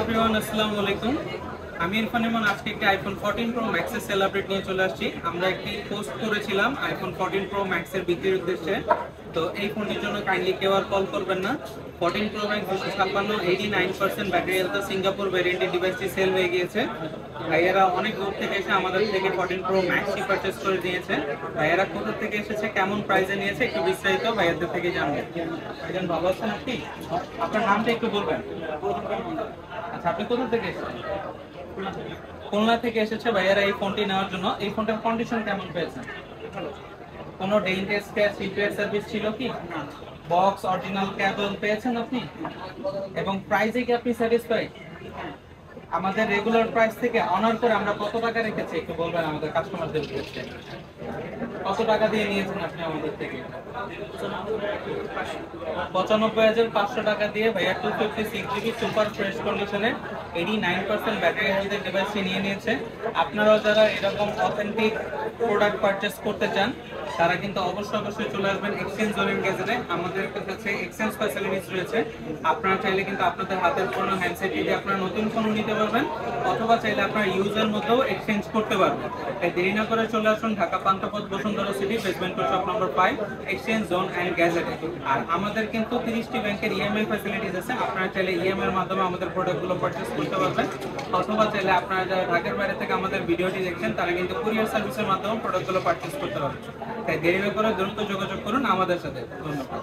Everyone, আসসালামু আলাইকুম। আমি ইরফান ইমন আজকে একটি আইফোন 14 প্রো ম্যাক্সের সেল আপডেট নিয়ে চলে আসছি। আমরা একটি পোস্ট করেছিলাম আইফোন 14 প্রো ম্যাক্সের বিক্রির উদ্দেশ্যে। তো এই ফোনটির জন্য কাইন্ডলি কেউ আর কল করবেন না। 14 pro max 256 89% battery health Singapore ভ্যারিয়েন্টের ডিভাইসটি সেল হয়ে গিয়েছে। ভাইয়ারা অনেক দূর থেকে এসে আমাদের থেকে 14 প্রো ম্যাক্সই পারচেস করে নিয়েছে। ভাইয়ারা কোথা থেকে এসেছে, কেমন প্রাইসে নিয়েছে, একটু বিস্তারিত ভাইয়াদের থেকে জানবেন। ভাইজান ভালো আছেন আপনি? আপনার নামটা একটু বলবেন। আচ্ছা, আপনি কোথা থেকে এসেছেন? খুলনা থেকে এসেছে ভাইয়ারা এই ফোনটি নেওয়ার জন্য। এই ফোনটার কন্ডিশন কেমন পেয়েছেন? কোনো ডেন্ট স্ক্র্যাচ রিপেয়ার সার্ভিস ছিল কি? বক্স অরিজিনাল কেবল পেয়েছেন আপনি? এবং প্রাইসে কি আপনি স্যাটিসফাইড? আমাদের রেগুলার প্রাইস থেকে অনার করে আমরা কত টাকা রেখেছি একটু বলবেন আমাদের কাস্টমারদের উদ্দেশ্যে। কত টাকা দিয়ে নিয়েছেন আপনি আমাদের থেকে? 95,500 টাকা দিয়ে ভাইয়া 256 GB সুপার ফ্রেশ কন্ডিশনে 89% ব্যাটারি হেলথের ডিভাইসটি নিয়ে নিয়েছে। আপনারাও যারা এরকম অথেন্টিক প্রোডাক্ট পারচেস করতে চান তারা কিন্তু অবশ্যই চলে আসবেন এক্সচেঞ্জ জোন এন্ড গ্যাজেটে। আমাদের কাছে এক্সচেঞ্জ ফ্যাসিলিটিস রয়েছে। আপনারা চাইলে কিন্তু আপনাদের হাতের পুরনো হ্যান্ডসেট দিয়ে আপনারা নতুন ফোন নিতে পারবেন, অথবা চাইলে আপনারা ইউজের মধ্যেও এক্সচেঞ্জ করতে পারবেন। তাই দেরি না করে চলে আসুন Dhaka Panthapath Bashundhara city basement shop number 5 exchange zone and গ্যাজেটে। আর আমাদের কিন্তু 30টি ব্যাংকের ইএমআই ফ্যাসিলিটিস আছে। আপনারা চাইলে ইএমআই এর মাধ্যমে আমাদের প্রোডাক্টগুলো পারচেস করতে পারবেন, অথবা চাইলে আপনারা যারা ঢাকার বাইরে থেকে আমাদের ভিডিওটি দেখছেন তারা কিন্তু কুরিয়ার সার্ভিসের মাধ্যমে প্রোডাক্টগুলো পারচেস করতে পারবেন। তাই দেরি না করে দ্রুত যোগাযোগ করুন আমাদের সাথে। ধন্যবাদ।